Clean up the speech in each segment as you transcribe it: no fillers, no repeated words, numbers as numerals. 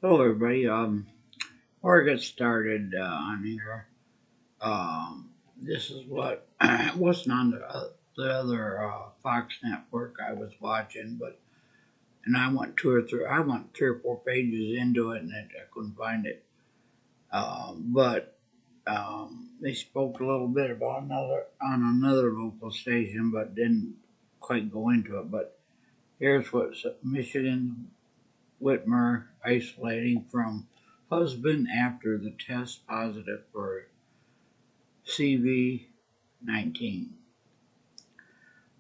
Hello, everybody. Before I get started on here, this is what it wasn't on the other Fox network I was watching, and I went 3 or 4 pages into it, and I couldn't find it. But they spoke a little bit about another local station, but didn't quite go into it. But here's what Michigan Whitmer isolating from husband after the test positive for CV-19.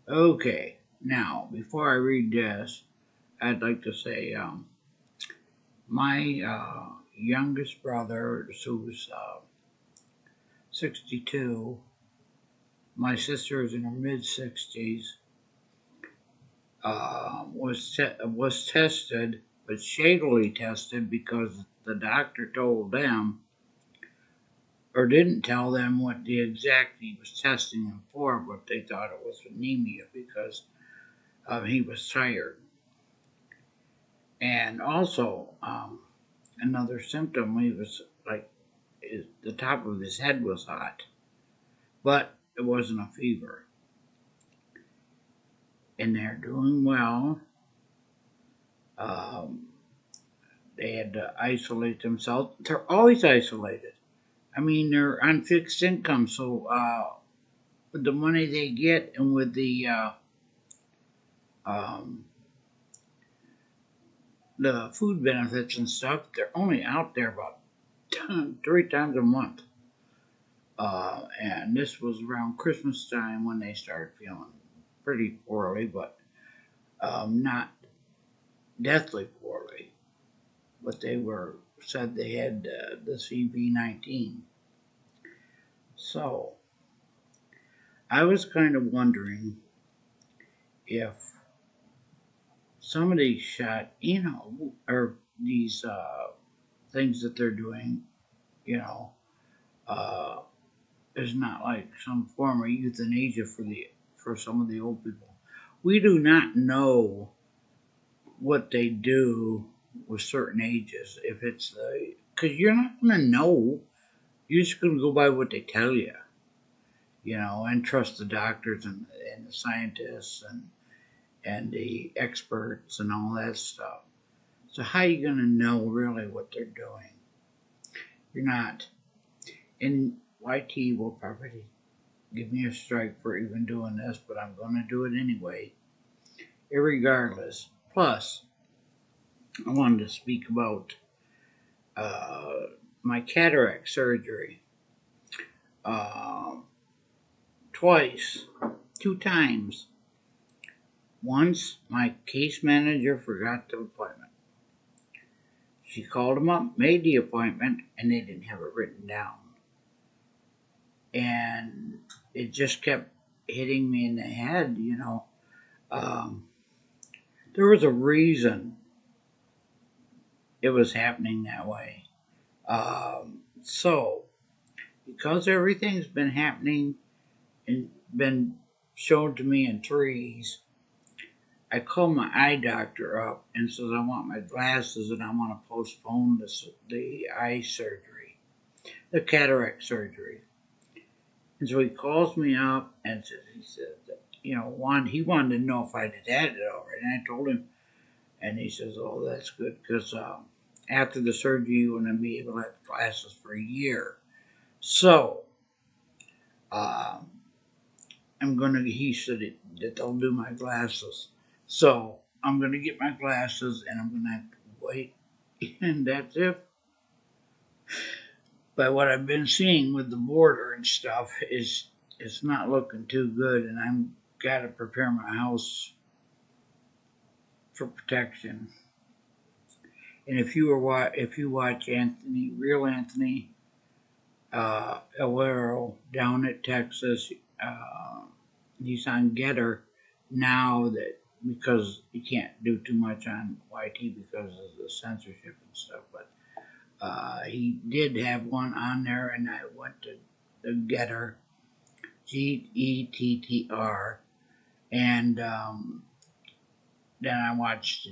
Okay, now before I read this, I'd like to say my youngest brother, who's 62, my sister is in her mid 60s, was tested, but shadily tested because the doctor told them or didn't tell them what the exact he was testing him for, but they thought it was anemia because he was tired. And also, another symptom, he was like the top of his head was hot, but it wasn't a fever. And they're doing well. Um, they had to isolate themselves. They're always isolated. I mean, they're on fixed income, so with the money they get and with um, the food benefits and stuff, they're only out there about 3 times a month. And this was around Christmas time when they started feeling pretty poorly, but not deathly poorly. But they were said they had the CV-19. So I was kind of wondering if somebody shot, or these things that they're doing, you know, uh, is not like some form of euthanasia for some of the old people. We do not know what they do with certain ages. If it's because you're not going to know, you're just going to go by what they tell you, and trust the doctors and the scientists and the experts and all that stuff. So how are you going to know really what they're doing? You're not. And YT will probably give me a strike for even doing this, but I'm going to do it anyway, irregardless. Plus, I wanted to speak about uh, my cataract surgery. Uh, Twice, 2 times. Once, my case manager forgot the appointment. She called him up, made the appointment, and they didn't have it written down. And it just kept hitting me in the head. Um, there was a reason it was happening that way. So, because everything's been happening and been shown to me in threes, I called my eye doctor up and says I want my glasses and I want to postpone the eye surgery, the cataract surgery. And so he calls me up and he says, he wanted to know if I had had it already. And I told him, and he says, oh, that's good because after the surgery, you're going to be able to have glasses for a year. So, um, he said that they'll do my glasses. So, I'm going to get my glasses and I'm going to have to wait. And that's it. But what I've been seeing with the border and stuff is it's not looking too good, and I'm got to prepare my house for protection. And if you watch Real Anthony Alero down at Texas, uh, he's on Getter now that because you can't do too much on YT because of the censorship and stuff. But he did have one on there, and I went to the Getter, Gettr, and then I watched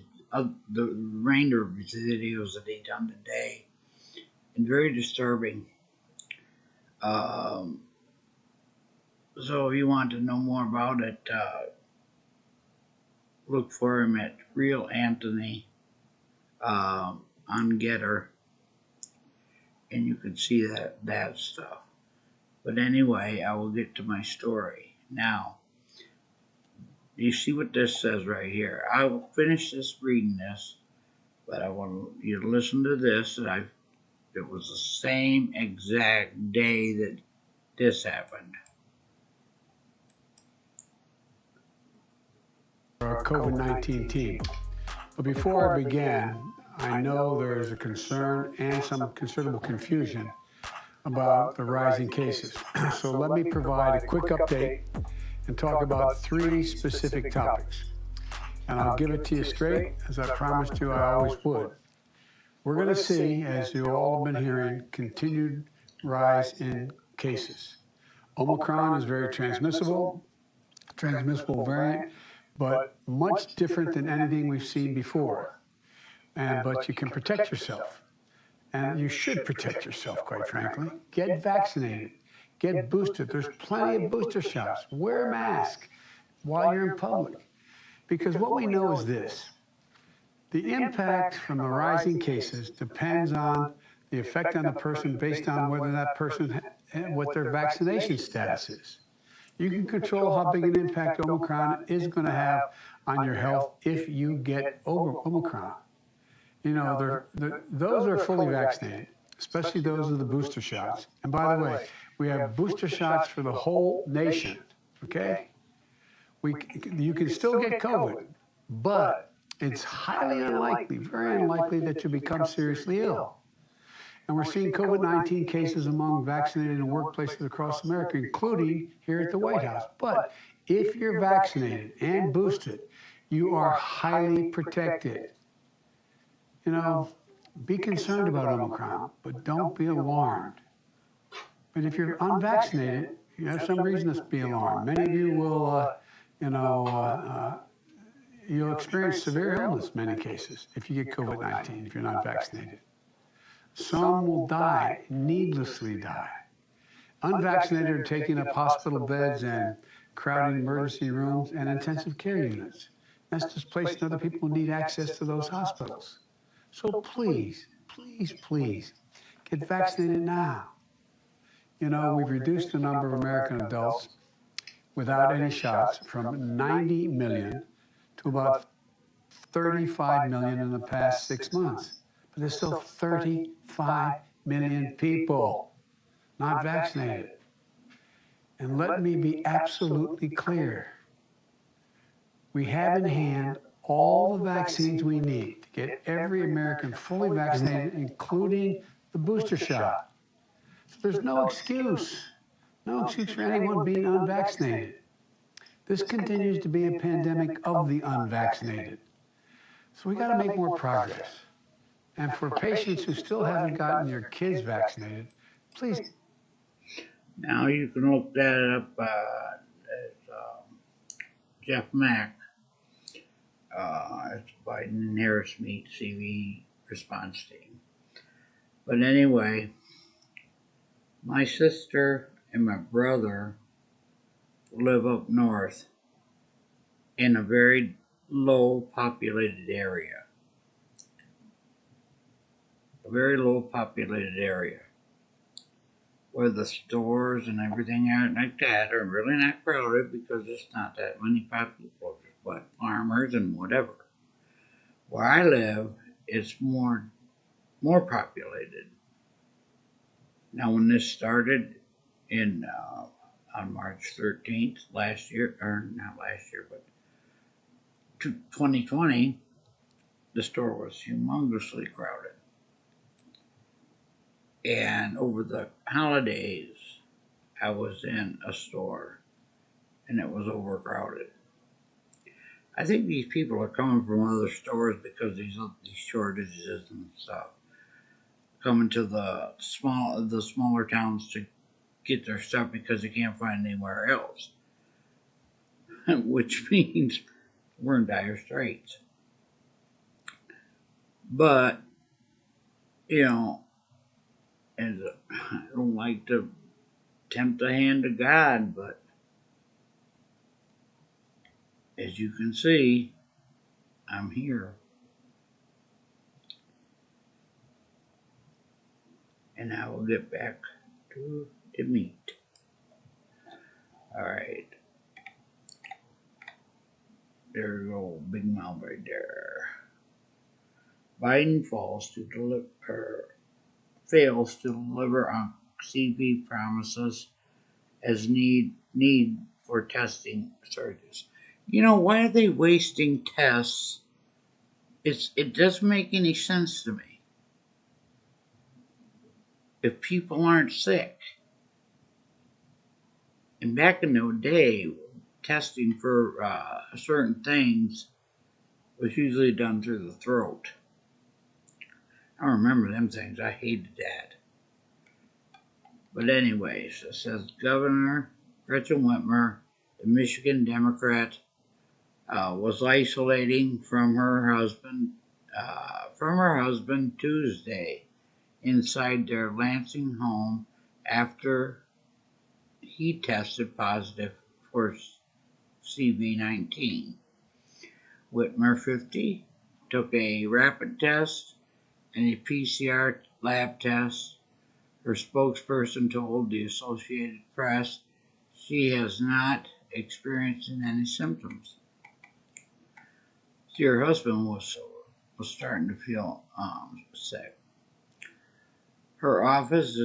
the remainder of his videos that he done today, and very disturbing. Um, so if you want to know more about it, look for him at Real Anthony on Getter, and you can see that stuff. But anyway, I will get to my story now. You see what this says right here. I will finish this reading this, but I want you to listen to this. It was the same exact day that this happened. Our COVID-19 team. But before I begin, I know there is a concern and some considerable confusion about the rising cases. So let me provide a quick update and talk about 3 specific topics. And I'll give it to you straight, as I promised you I always would. We're going to see, as you all have been hearing, continued rise in cases. Omicron is very transmissible variant, but much different than anything we've seen before. But you can protect yourself. And you should protect yourself, quite frankly. Get vaccinated. Get boosted. There's plenty of booster shots. Wear a mask while you're in public. Because what we know is this. The impact from the rising cases depends on the effect on the person based on whether that person, what their vaccination status is. You can control how big an impact Omicron is going to have on your health if you get Omicron. You know, those are fully vaccinated, especially those with the booster shots. And by the way, we have booster shots for the whole nation, okay? You can still get COVID, but it's highly unlikely, very unlikely that you become seriously ill. And we're seeing COVID-19 cases among vaccinated in workplaces across America, including here at the White House. But if you're vaccinated and boosted, you are highly protected. You know, be concerned about Omicron, but don't be alarmed. But if you're unvaccinated, you have some reason to be alarmed. Many of you will, you'll experience severe illness in many cases if you get COVID-19, if you're not vaccinated. Some will die, needlessly die. Unvaccinated are taking up hospital beds and crowded emergency rooms and intensive care units. That's displacing other people who need access to those hospitals. So please, please, please, get vaccinated now. You know, we've reduced the number of American adults without any shots from 90 million to about 35 million in the past 6 months. But there's still 35 million people not vaccinated. And let me be absolutely clear. We have in hand all the vaccines we need to get every American fully vaccinated, including the booster shot. So there's no excuse for anyone being unvaccinated. This continues to be a pandemic of the unvaccinated. So we got to make more progress. And for patients who still haven't gotten your kids vaccinated, please. Now you can look that up as Jeff Mack. It's Biden and Harris Meet CV response team. But anyway, my sister and my brother live up north in a very low populated area. A very low populated area where the stores and everything are like that are really not crowded because there's not that many people, but farmers and whatever. Where I live, it's more populated. Now, when this started in on March 13th last year, or not last year, but 2020, the store was humongously crowded. And over the holidays, I was in a store and it was overcrowded. I think these people are coming from other stores because these shortages and stuff. Coming to the smaller towns to get their stuff because they can't find anywhere else. Which means we're in dire straits. But, you know, and I don't like to tempt the hand of God, but as you can see, I'm here. And I will get back to the meat. Alright. There you go, big mouth right there. Biden fails to deliver on CV promises as need for testing surges. You know, why are they wasting tests? It doesn't make any sense to me. If people aren't sick. And back in the day, testing for certain things was usually done through the throat. I remember them things. I hated that. But anyways, it says Governor Gretchen Whitmer, the Michigan Democrat, was isolating from her husband Tuesday inside their Lansing home after he tested positive for CV-19. Whitmer, 50, took a rapid test and a PCR lab test. Her spokesperson told the Associated Press she has not experienced any symptoms. See, her husband was starting to feel sick. Her office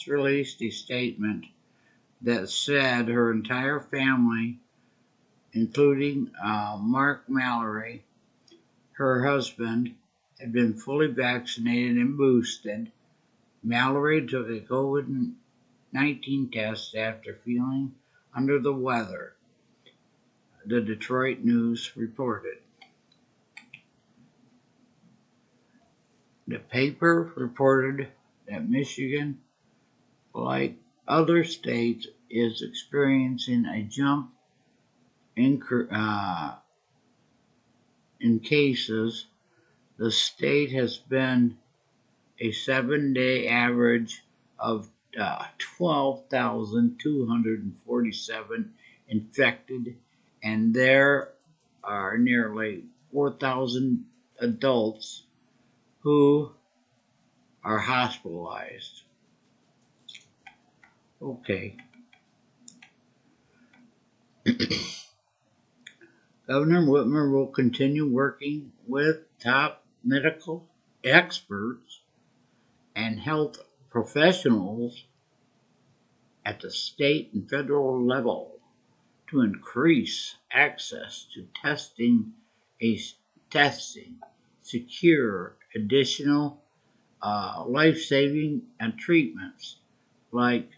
released a statement that said her entire family, including Mark Mallory, her husband, had been fully vaccinated and boosted. Mallory took a COVID-19 test after feeling under the weather, the Detroit News reported. The paper reported that Michigan, like other states, is experiencing a jump in cases. The state has been a 7-day average of 12,247 infected, and there are nearly 4,000 adults who are hospitalized. Okay. Governor Whitmer will continue working with top medical experts and health professionals at the state and federal level to increase access to testing, secure additional life-saving treatments like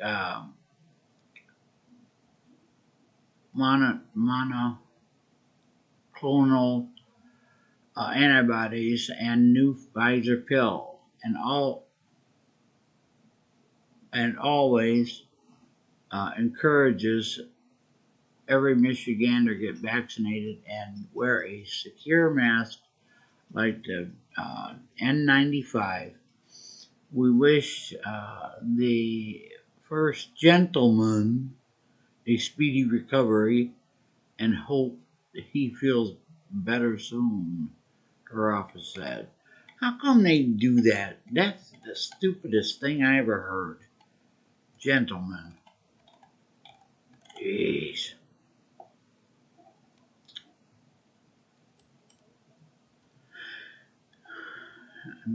monoclonal antibodies and new Pfizer pill, and always encourages every Michigander to get vaccinated and wear a secure mask like the N95. We wish the first gentleman a speedy recovery and hope that he feels better soon, her office said. How come they do that? That's the stupidest thing I ever heard. Gentlemen. Jeez.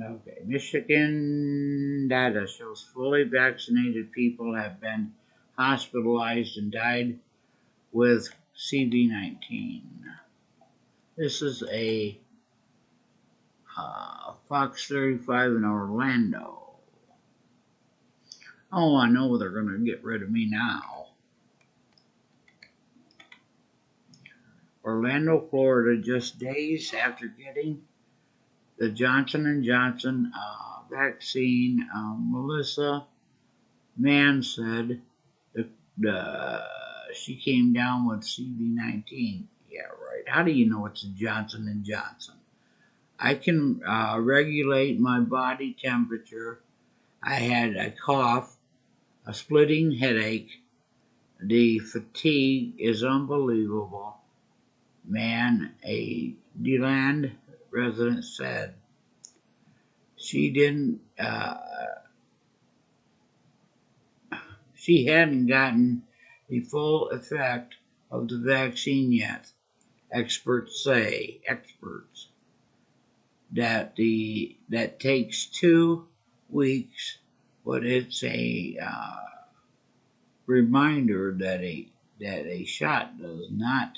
Okay. Michigan data shows fully vaccinated people have been hospitalized and died with CV-19. This is a Fox 35 in Orlando. Oh, I know they're going to get rid of me now. Orlando, Florida, just days after getting the Johnson & Johnson vaccine, Melissa Mann said she came down with CV-19. Yeah, right. How do you know it's a Johnson & Johnson? I can regulate my body temperature. I had a cough, a splitting headache. The fatigue is unbelievable. Man, a DeLand resident said. She didn't. She hadn't gotten the full effect of the vaccine yet. Experts that takes 2 weeks, but it's a reminder that a shot does not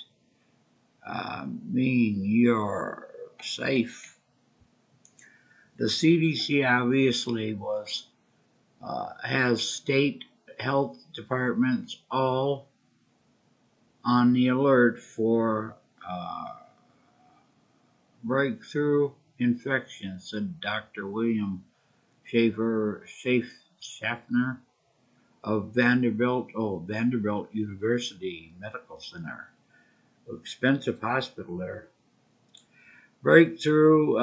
mean you're safe. The CDC obviously has state health departments all on the alert for breakthrough infections, said Dr. William Schaffner of Vanderbilt University Medical Center, expensive hospital there. Breakthrough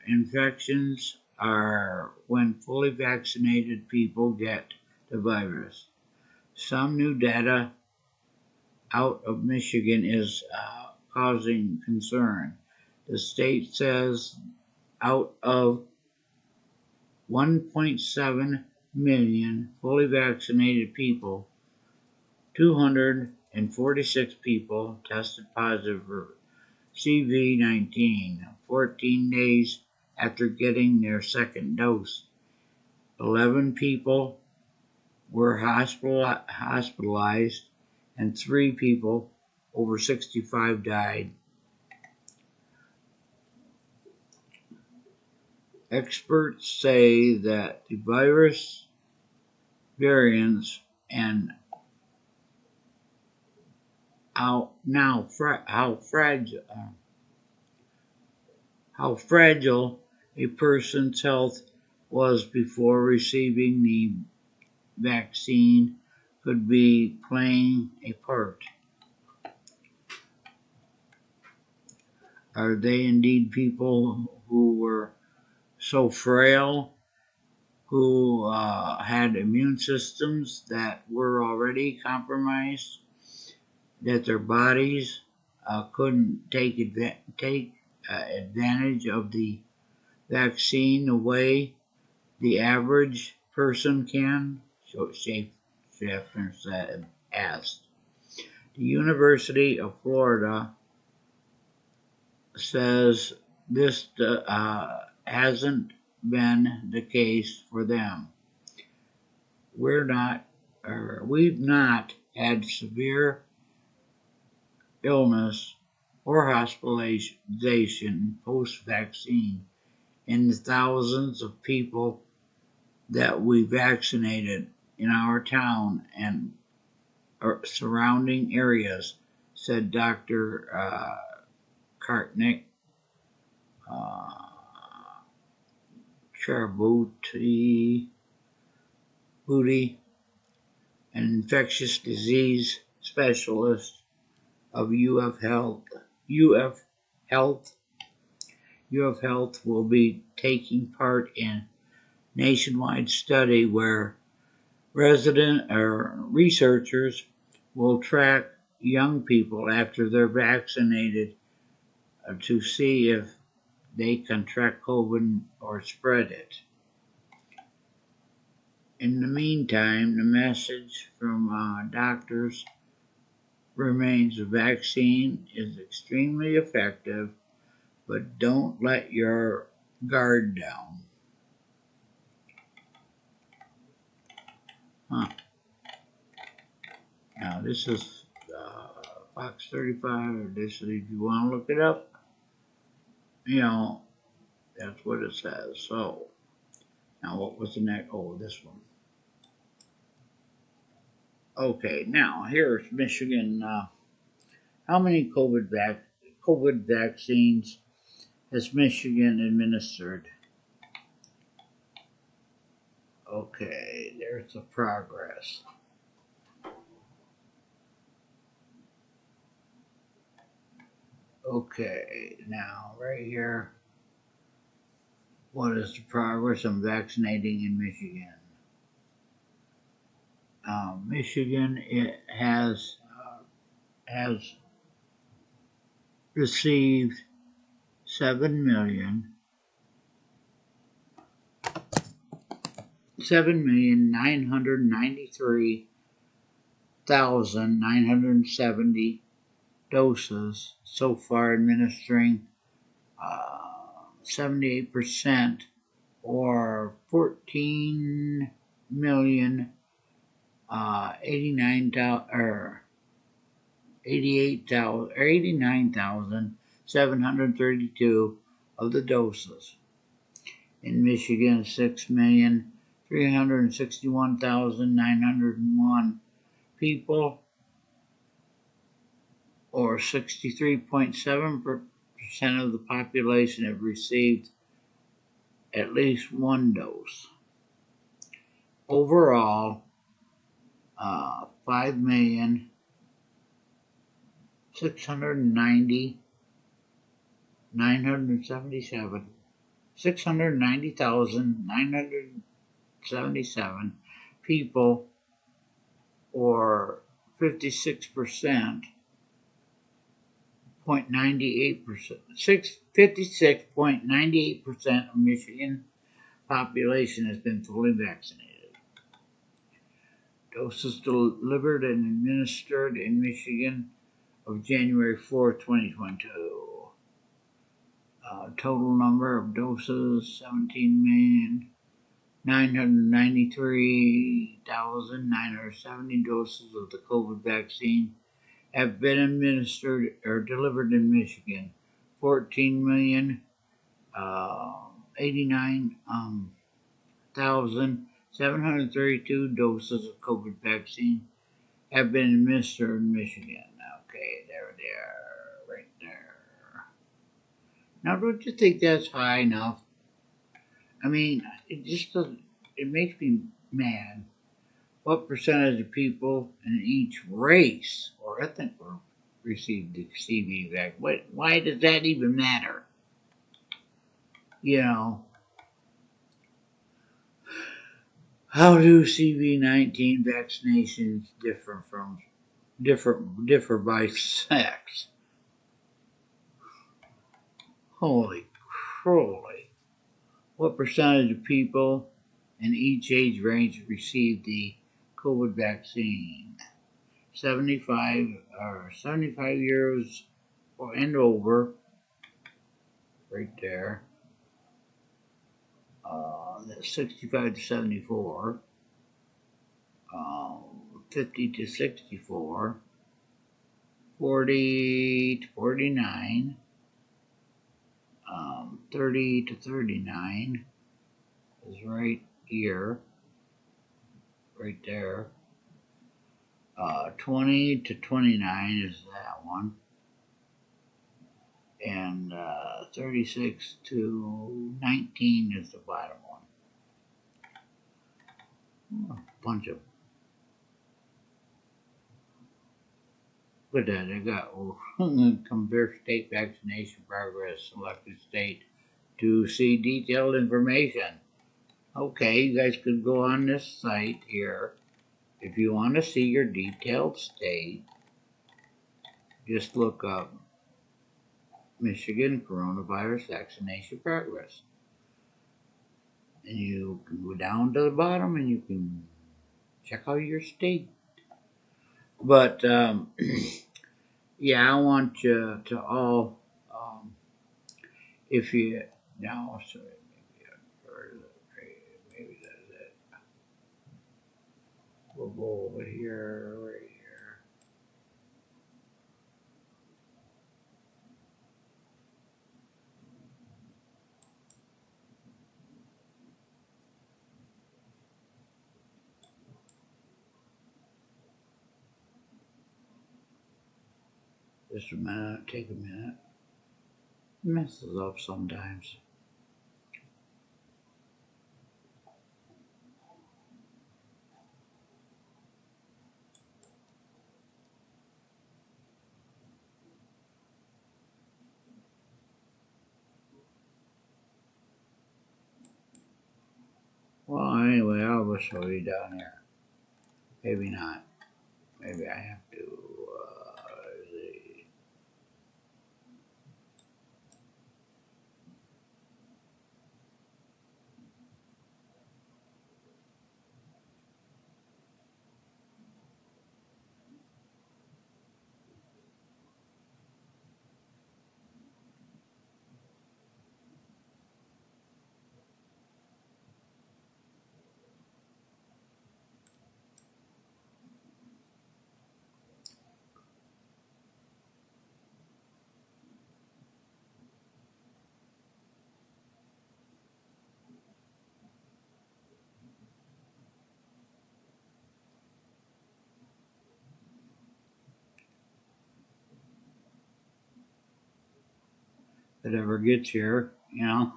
infections are when fully vaccinated people get the virus. Some new data out of Michigan is causing concern. The state says out of 1.7 million fully vaccinated people, 246 people tested positive for CV-19 14 days after getting their second dose. 11 people were hospitalized and 3 people over 65 died. Experts say that the virus variants and how fragile a person's health was before receiving the vaccine could be playing a part. Are they indeed people who were so frail, who had immune systems that were already compromised, that their bodies couldn't take advantage of the vaccine the way the average person can? So Schaffner asked. The University of Florida says this hasn't been the case for them. We've not had severe illness or hospitalization post-vaccine in the thousands of people that we vaccinated in our town and surrounding areas, said Dr. Kartnik Charbuti, an infectious disease specialist of UF Health. UF Health will be taking part in nationwide study where researchers will track young people after they're vaccinated to see if they contract COVID or spread it. In the meantime, the message from doctors remains the vaccine is extremely effective, but don't let your guard down. Now, this is Fox 35, or this, if you want to look it up, that's what it says. So, now what was the next? Oh, this one. Okay, now here's Michigan. How many COVID vaccines has Michigan administered? Okay, there's the progress. Okay, now right here, What is the progress on vaccinating in Michigan? Michigan has received 7,993,970 doses so far, administering 78% or 89,732 of the doses. In Michigan, 6,361,901 people, or 63.7% of the population, have received at least one dose. Overall, 690,977 people, or 56%, 56.98% of Michigan population has been fully vaccinated. Doses delivered and administered in Michigan of January 4, 2022. Total number of doses, 17,993,970 doses of the COVID vaccine have been administered or delivered in Michigan. 14,089,732 doses of COVID vaccine have been administered in Michigan. Okay, there they are, right there. Now, don't you think that's high enough? I mean, it makes me mad. What percentage of people in each race or ethnic group received the CV vaccine? Why does that even matter? You know, how do CV-19 vaccinations differ by sex? Holy croly. What percentage of people in each age range received the COVID vaccine? 75 years and over, right there. That's 65 to 74. 50 to 64. 40 to 49. 30 to 39 is right here, right there. 20 to 29 is that one. And 36 to 19 is the bottom one. A bunch of. Look at that, I got compare state vaccination progress, selected state to see detailed information. Okay, you guys could go on this site here. If you want to see your detailed state, just look up Michigan coronavirus vaccination progress. And you can go down to the bottom and you can check out your state. But yeah, I want you to all, if you, now, sorry, maybe that's it. We'll go over here, right here. Just a minute, take a minute. It messes up sometimes. Well, anyway, I'll show you down here. Maybe not. Maybe I have to. If it ever gets here, you know.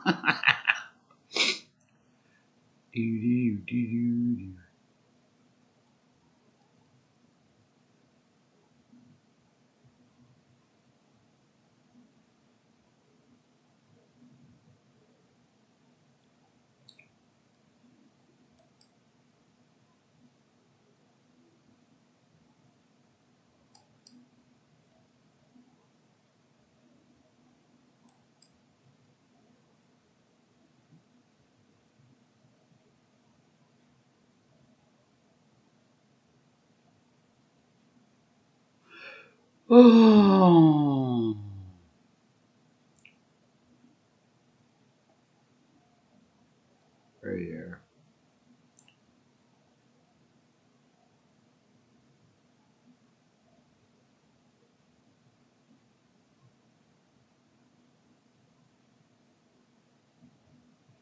Oh, right here.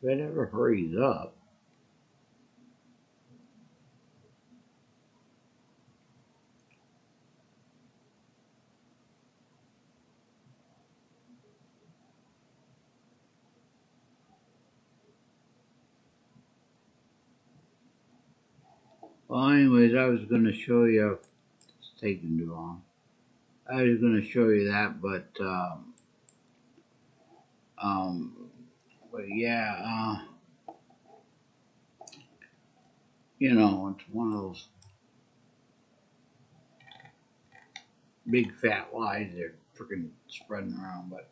If it ever hurries up. Well, anyways, I was going to show you. It's taking too long. I was going to show you that, um, but yeah, you know, it's one of those big fat lies they're freaking spreading around. But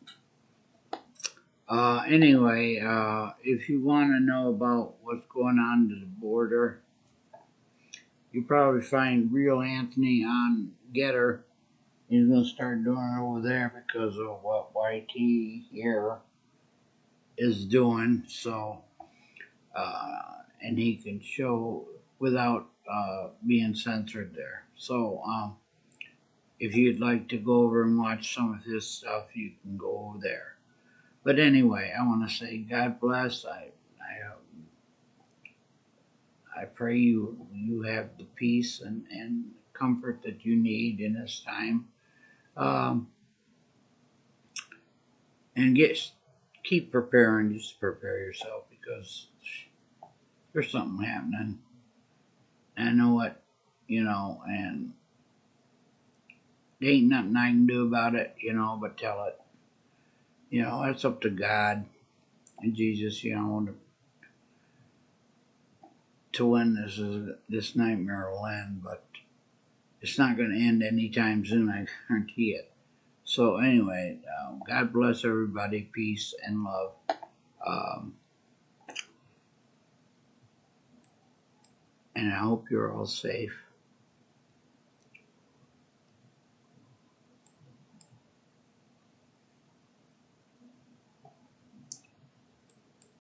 anyway, if you want to know about what's going on to the border, you probably find Real Anthony on Getter. He's going to start doing it over there because of what YT here is doing. So, and he can show without being censored there. So, if you'd like to go over and watch some of his stuff, you can go over there. But anyway, I want to say God bless. I pray you have the peace and comfort that you need in this time. And keep preparing. Just prepare yourself because there's something happening. I know it, you know, and there ain't nothing I can do about it, you know, but tell it. You know, that's up to God and Jesus, you know, to when this nightmare will end, but it's not going to end anytime soon, I guarantee it. So anyway, God bless everybody, peace and love, and I hope you're all safe.